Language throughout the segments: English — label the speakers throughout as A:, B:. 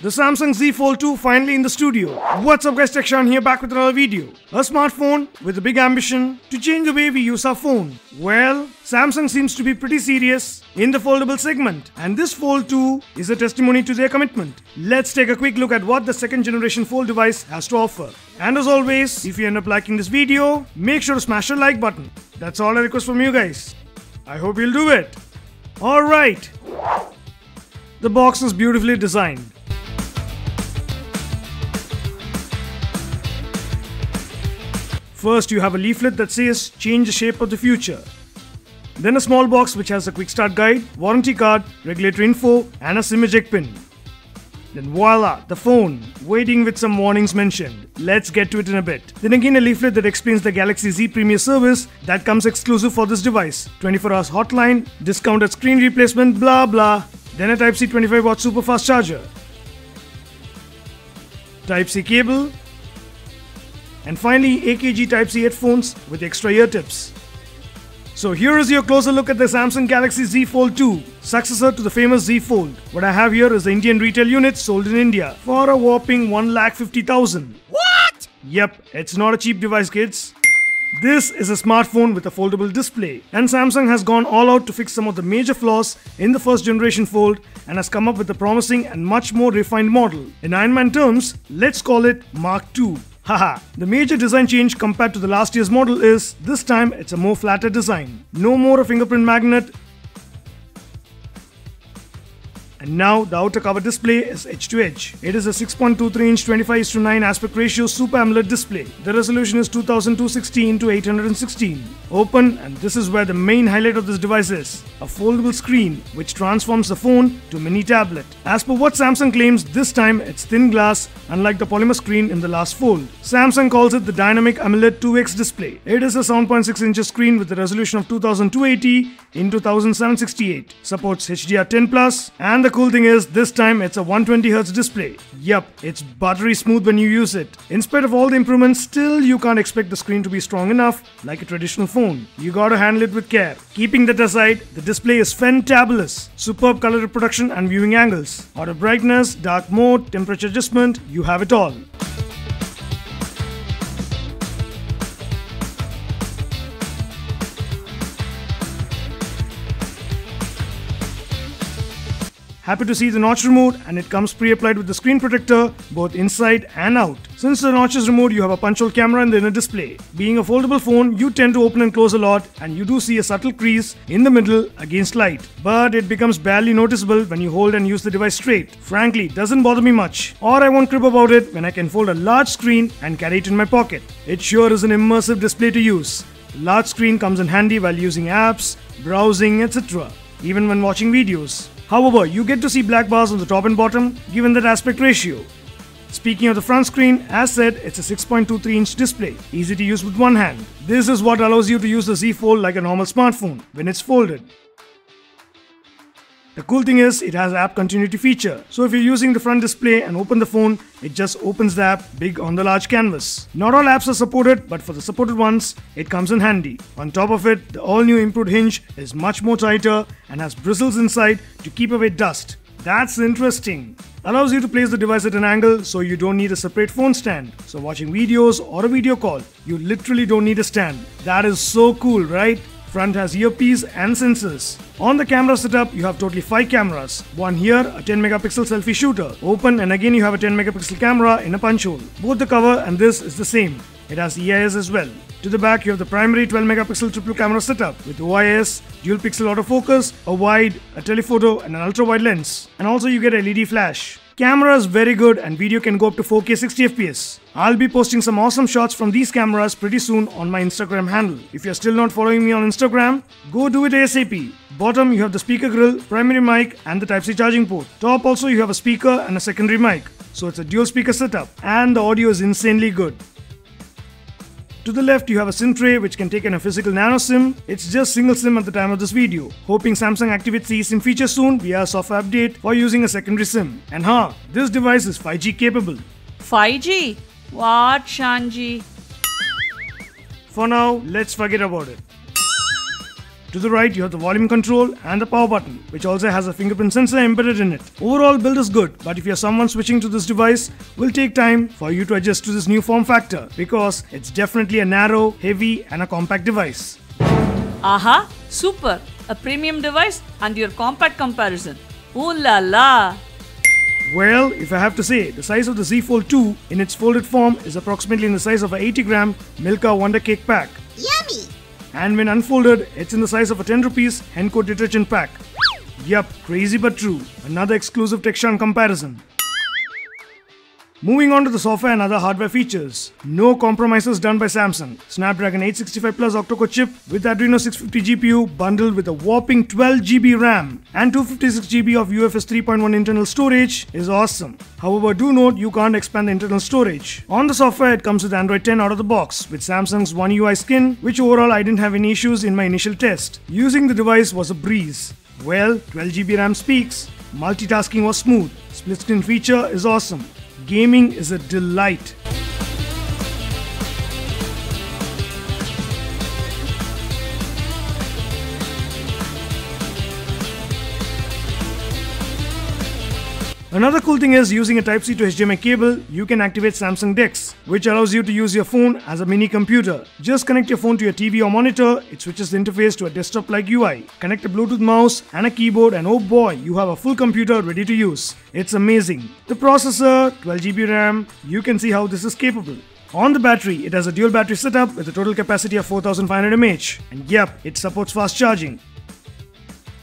A: The Samsung Z Fold 2 finally in the studio. What's up guys, Tekshan here, back with another video. A smartphone with a big ambition to change the way we use our phone. Well, Samsung seems to be pretty serious in the foldable segment, and this Fold 2 is a testimony to their commitment. Let's take a quick look at what the second generation Fold device has to offer. And as always, if you end up liking this video, make sure to smash the like button. That's all I request from you guys. I hope you'll do it. Alright. The box is beautifully designed. First, you have a leaflet that says change the shape of the future. Then a small box which has a quick start guide, warranty card, regulatory info and a SIM eject pin. Then voila, the phone, waiting with some warnings mentioned. Let's get to it in a bit. Then again a leaflet that explains the Galaxy Z Premier service that comes exclusive for this device. 24 hours hotline, discounted screen replacement, blah blah. Then a Type-C 25-watt super fast charger. Type-C cable. And finally, AKG Type-C headphones with extra ear tips. So here is your closer look at the Samsung Galaxy Z Fold 2, successor to the famous Z Fold. What I have here is the Indian retail unit sold in India for a whopping 1,50,000.
B: What?
A: Yep, it's not a cheap device, kids. This is a smartphone with a foldable display, and Samsung has gone all out to fix some of the major flaws in the first generation Fold and has come up with a promising and much more refined model. In Iron Man terms, let's call it Mark II. Haha, the major design change compared to the last year's model is, this time it's a more flatter design. No more a fingerprint magnet. And now the outer cover display is edge to edge. It is a 6.23-inch 25:9 aspect ratio Super AMOLED display. The resolution is 2260 x 816. Open, and this is where the main highlight of this device is. A foldable screen which transforms the phone to a mini tablet. As per what Samsung claims, this time it's thin glass unlike the polymer screen in the last Fold. Samsung calls it the Dynamic AMOLED 2X display. It is a 7.6 inches screen with a resolution of 2280 x 1768. Supports HDR10+, and the cool thing is, this time it's a 120Hz display. Yup, it's buttery smooth when you use it. In spite of all the improvements, still you can't expect the screen to be strong enough like a traditional phone. You gotta handle it with care. Keeping that aside, the display is fantabulous. Superb color reproduction and viewing angles. Auto brightness, dark mode, temperature adjustment, you have it all. Happy to see the notch removed, and it comes pre-applied with the screen protector both inside and out. Since the notch is removed, you have a punch hole camera in the inner display. Being a foldable phone, you tend to open and close a lot, and you do see a subtle crease in the middle against light. But it becomes barely noticeable when you hold and use the device straight. Frankly, it doesn't bother me much. Or I won't crib about it when I can fold a large screen and carry it in my pocket. It sure is an immersive display to use. The large screen comes in handy while using apps, browsing, etc. Even when watching videos. However, you get to see black bars on the top and bottom given that aspect ratio. Speaking of the front screen, as said, it's a 6.23-inch display, easy to use with one hand. This is what allows you to use the Z Fold like a normal smartphone when it's folded. The cool thing is, it has app continuity feature. So if you're using the front display and open the phone, it just opens the app big on the large canvas. Not all apps are supported, but for the supported ones, it comes in handy. On top of it, the all-new improved hinge is much more tighter and has bristles inside to keep away dust. That's interesting. Allows you to place the device at an angle so you don't need a separate phone stand. So watching videos or a video call, you literally don't need a stand. That is so cool, right? Front has earpiece and sensors. On the camera setup, you have totally 5 cameras. One here, a 10 megapixel selfie shooter. Open, and again you have a 10 megapixel camera in a punch hole. Both the cover and this is the same. It has EIS as well. To the back, you have the primary 12 megapixel triple camera setup with OIS, dual pixel autofocus, a wide, a telephoto and an ultra wide lens. And also you get LED flash. Camera is very good and video can go up to 4K 60fps. I'll be posting some awesome shots from these cameras pretty soon on my Instagram handle. If you're still not following me on Instagram, go do it ASAP. Bottom you have the speaker grill, primary mic and the Type-C charging port. Top also you have a speaker and a secondary mic. So it's a dual speaker setup and the audio is insanely good. To the left, you have a SIM tray which can take in a physical nano SIM. It's just single SIM at the time of this video. Hoping Samsung activates the eSIM feature soon via a software update for using a secondary SIM. And this device is 5G capable.
B: 5G? What, Shanji?
A: For now, let's forget about it. To the right, you have the volume control and the power button, which also has a fingerprint sensor embedded in it. Overall build is good, but if you're someone switching to this device, it will take time for you to adjust to this new form factor because it's definitely a narrow, heavy and a compact device.
B: Aha, super! A premium device and your compact comparison. Ooh la la!
A: Well, if I have to say, the size of the Z Fold 2 in its folded form is approximately in the size of a 80-gram Milka Wonder Cake pack.
C: Yummy!
A: And when unfolded, it's in the size of a 10 rupees Henko detergent pack. Yup, crazy but true. Another exclusive Texan comparison. Moving on to the software and other hardware features. No compromises done by Samsung. Snapdragon 865 Plus octa-core chip with Adreno 650 GPU bundled with a whopping 12 GB RAM and 256 GB of UFS 3.1 internal storage is awesome. However, do note you can't expand the internal storage. On the software, it comes with Android 10 out of the box with Samsung's One UI skin, which overall I didn't have any issues in my initial test. Using the device was a breeze. Well, 12 GB RAM speaks. Multitasking was smooth. Split screen feature is awesome. Gaming is a delight. Another cool thing is using a Type-C to HDMI cable, you can activate Samsung DeX, which allows you to use your phone as a mini computer. Just connect your phone to your TV or monitor, it switches the interface to a desktop-like UI. Connect a Bluetooth mouse and a keyboard and oh boy, you have a full computer ready to use. It's amazing. The processor, 12 GB RAM, you can see how this is capable. On the battery, it has a dual battery setup with a total capacity of 4500 mAh. And yep, it supports fast charging.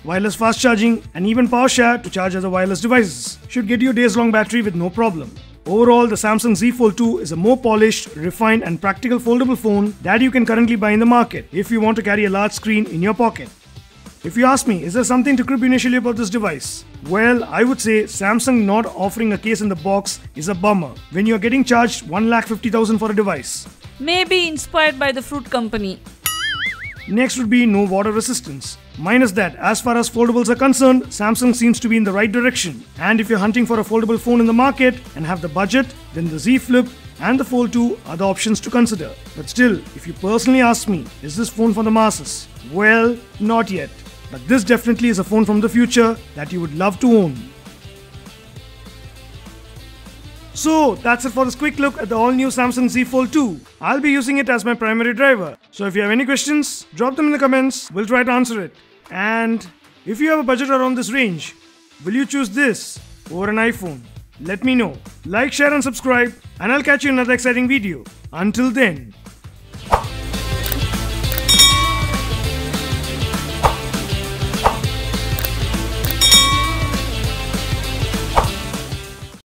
A: Wireless fast charging and even power share to charge other wireless devices should get you a days-long battery with no problem. Overall, the Samsung Z Fold 2 is a more polished, refined and practical foldable phone that you can currently buy in the market if you want to carry a large screen in your pocket. If you ask me, is there something to crib initially about this device? Well, I would say Samsung not offering a case in the box is a bummer when you are getting charged 1,50,000 for a device.
B: Maybe inspired by the fruit company.
A: Next would be no water resistance. Minus that, as far as foldables are concerned, Samsung seems to be in the right direction. And if you're hunting for a foldable phone in the market and have the budget, then the Z Flip and the Fold 2 are the options to consider. But still, if you personally ask me, is this phone for the masses? Well, not yet. But this definitely is a phone from the future that you would love to own. So that's it for this quick look at the all-new Samsung Z Fold 2. I'll be using it as my primary driver. So if you have any questions, drop them in the comments, we'll try to answer it. And if you have a budget around this range, will you choose this over an iPhone? Let me know. Like, share and subscribe and I'll catch you in another exciting video. Until then,